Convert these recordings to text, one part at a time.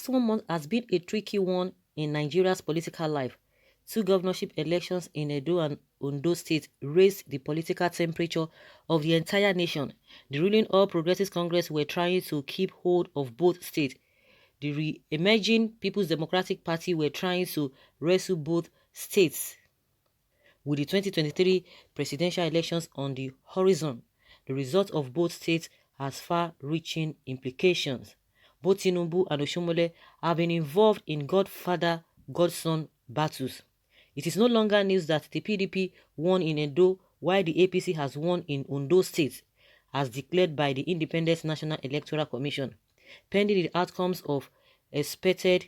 past 1 month has been a tricky one in Nigeria's political life. Two governorship elections in Edo and Ondo State raised the political temperature of the entire nation. The ruling All Progressives Congress were trying to keep hold of both states. The re-emerging People's Democratic Party were trying to wrestle both states. With the 2023 presidential elections on the horizon, the result of both states has far-reaching implications. Both Tinubu and Oshiomole have been involved in godfather-godson battles. It is no longer news that the PDP won in Edo while the APC has won in Ondo State, as declared by the Independent National Electoral Commission. Pending the outcomes of expected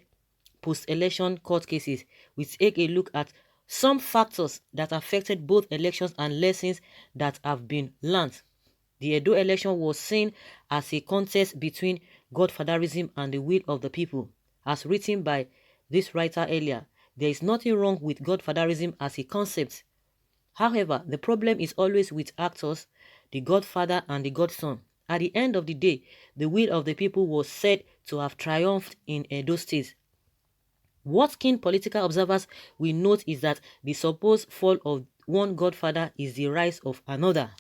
post-election court cases, we take a look at some factors that affected both elections and lessons that have been learned. The Edo election was seen as a contest between godfatherism and the will of the people. As written by this writer earlier, there is nothing wrong with godfatherism as a concept. However, the problem is always with actors, the godfather and the godson. At the end of the day, the will of the people was said to have triumphed in Edo State. What keen political observers will note is that the supposed fall of one godfather is the rise of another.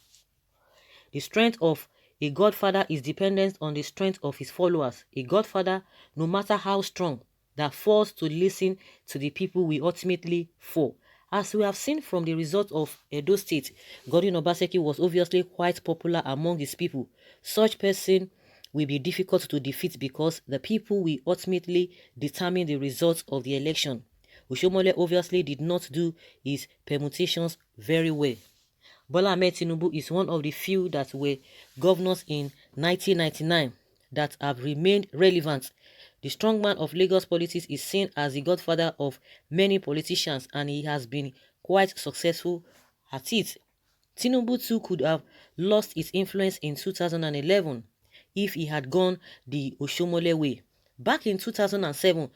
The strength of a godfather is dependent on the strength of his followers. A godfather, no matter how strong, that falls to listen to the people will ultimately fall. As we have seen from the result of Edo State, Godwin Obaseki was obviously quite popular among his people. Such person will be difficult to defeat because the people will ultimately determine the results of the election. Oshiomole obviously did not do his permutations very well. Bola Ahmed Tinubu is one of the few that were governors in 1999 that have remained relevant. The strongman of Lagos politics is seen as the godfather of many politicians, and he has been quite successful at it. Tinubu too could have lost his influence in 2011 if he had gone the Oshiomole way. Back in 2007,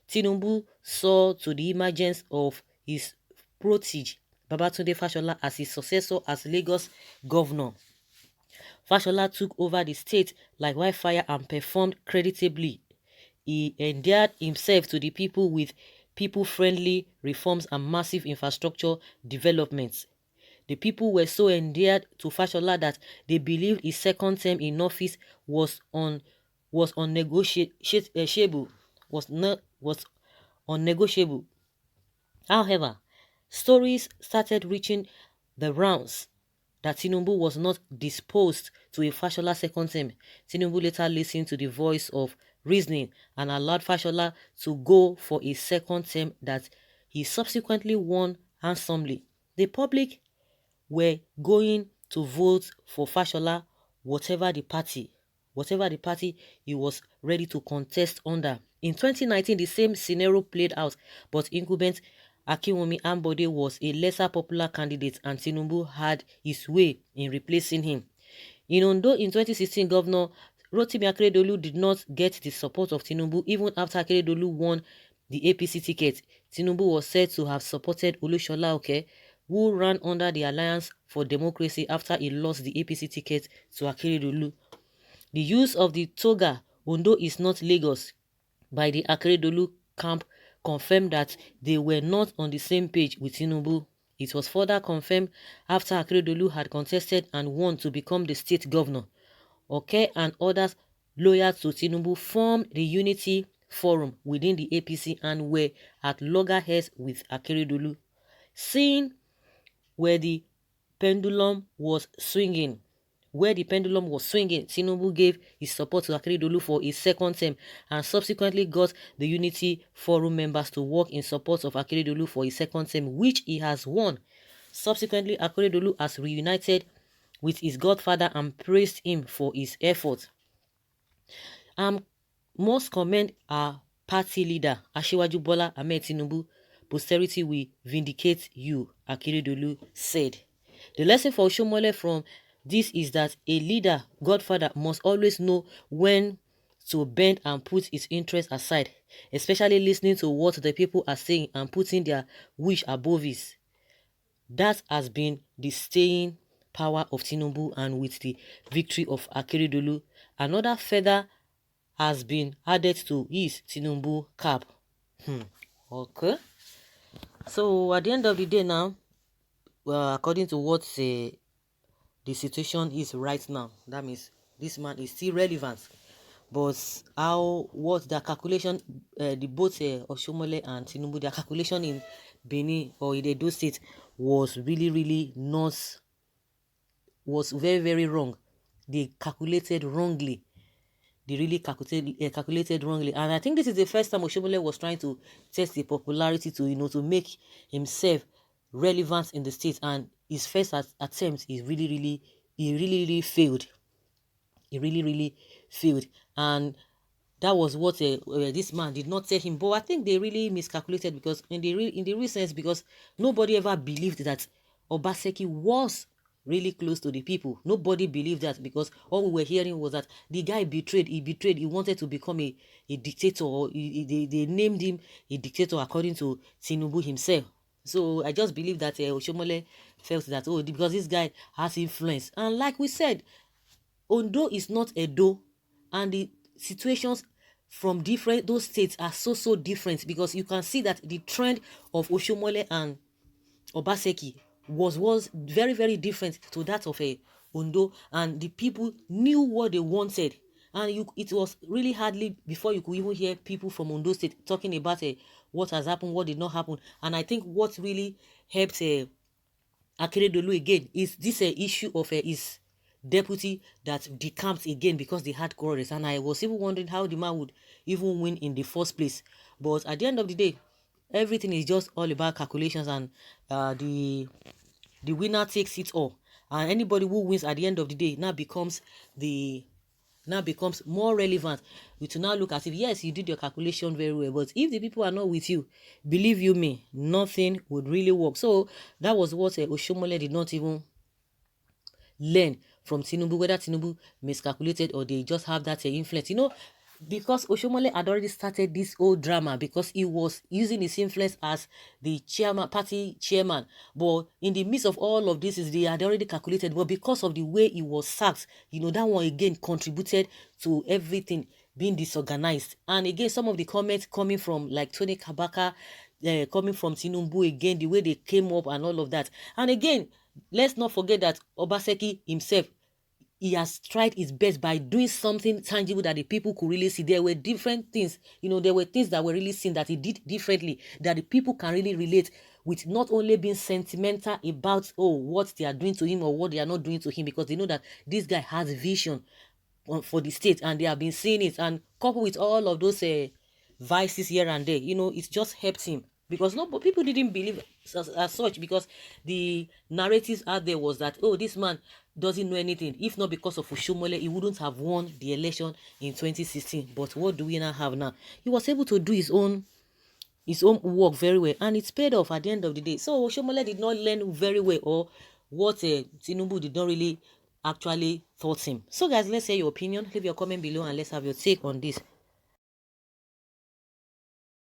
Tinubu saw to the emergence of his protege, Babatunde Fashola, as his successor as Lagos governor. Fashola took over the state like wildfire and performed creditably. He endeared himself to the people with people-friendly reforms and massive infrastructure developments. The people were so endeared to Fashola that they believed his second term in office was unnegotiable. Was unnegotiable. However, stories started reaching the rounds that Tinubu was not disposed to a Fashola second term. Tinubu later listened to the voice of reasoning and allowed Fashola to go for a second term that he subsequently won handsomely. The public were going to vote for Fashola, whatever the party he was ready to contest under. In 2019, the same scenario played out, but incumbent Akinwumi Ambode was a lesser popular candidate and Tinubu had his way in replacing him. In Ondo in 2016, Governor Rotimi Akeredolu did not get the support of Tinubu even after Akeredolu won the APC ticket. Tinubu was said to have supported Olushola Oke, who ran under the Alliance for Democracy after he lost the APC ticket to Akeredolu. The use of the toga Ondo is not Lagos by the Akeredolu camp confirmed that they were not on the same page with Tinubu. It was further confirmed after Akeredolu had contested and won to become the state governor. Oke and others loyal to Tinubu formed the Unity Forum within the APC and were at loggerheads with Akeredolu. Seeing where the pendulum was swinging, Tinubu gave his support to Akeredolu for his second term and subsequently got the Unity Forum members to work in support of Akeredolu for his second term, which he has won. Subsequently, Akeredolu has reunited with his godfather and praised him for his efforts. Must commend our party leader, Asiwaju Bola Ahmed Tinubu. Posterity will vindicate you, Akeredolu said. The lesson for Oshiomole from this is that a leader, godfather, must always know when to bend and put his interests aside, especially listening to what the people are saying and putting their wish above his. That has been the staying power of Tinubu, and with the victory of Akeredolu, another feather has been added to his Tinubu cap. Okay. So at the end of the day now, well, according to what the situation is right now, that means this man is still relevant. But what the calculation, the both Oshiomole and Tinubu, their calculation in Benin or in Edo State was really not, was very wrong. They calculated wrongly. They really calculated wrongly, and I think this is the first time Oshiomole was trying to test the popularity to to make himself relevant in the state, and his first attempt is really failed. He really failed, and that was what this man did not tell him. But I think they really miscalculated, because in the real sense, because nobody ever believed that Obaseki was really close to the people. Nobody believed that, because all we were hearing was that the guy betrayed. He wanted to become a dictator, or they named him a dictator according to Tinubu himself. So I just believe that Oshiomole felt that, oh, because this guy has influence, and like we said, Ondo is not Edo, and the situations from different those states are so different, because you can see that the trend of Oshiomole and Obaseki was very different to that of a Ondo, and the people knew what they wanted, and it was really hardly before you could even hear people from Ondo State talking about what has happened, what did not happen. And I think what really helped Akeredolu again is this issue of his deputy that decamped again because they had quarrels, and I was even wondering how the man would even win in the first place. But at the end of the day, everything is just all about calculations, and the winner takes it all, and anybody who wins at the end of the day now becomes more relevant. You to now look as if, yes, you did your calculation very well, but if the people are not with you, believe you me, nothing would really work. So that was what Oshiomole did not even learn from Tinubu, whether Tinubu miscalculated or they just have that influence. Because Oshiomole had already started this whole drama because he was using his influence as the party chairman. But in the midst of all of this, they had already calculated. But because of the way he was sacked, that one again contributed to everything being disorganized. And again, some of the comments coming from like Tony Kabaka, coming from Tinubu again, the way they came up and all of that. And again, let's not forget that Obaseki himself, he has tried his best by doing something tangible that the people could really see. There were different things, there were things that were really seen that he did differently, that the people can really relate with, not only being sentimental about, what they are doing to him or what they are not doing to him, because they know that this guy has vision for the state, and they have been seeing it, and coupled with all of those vices here and there, it's just helped him, because no, but people didn't believe as such, because the narratives out there was that, oh, this man doesn't know anything. If not because of Oshiomole, he wouldn't have won the election in 2016. But what do we now have now? He was able to do his own work very well, and it's paid off at the end of the day. So Oshiomole did not learn very well, or what Tinubu did not really actually taught him. So guys, let's hear your opinion. Leave your comment below and let's have your take on this.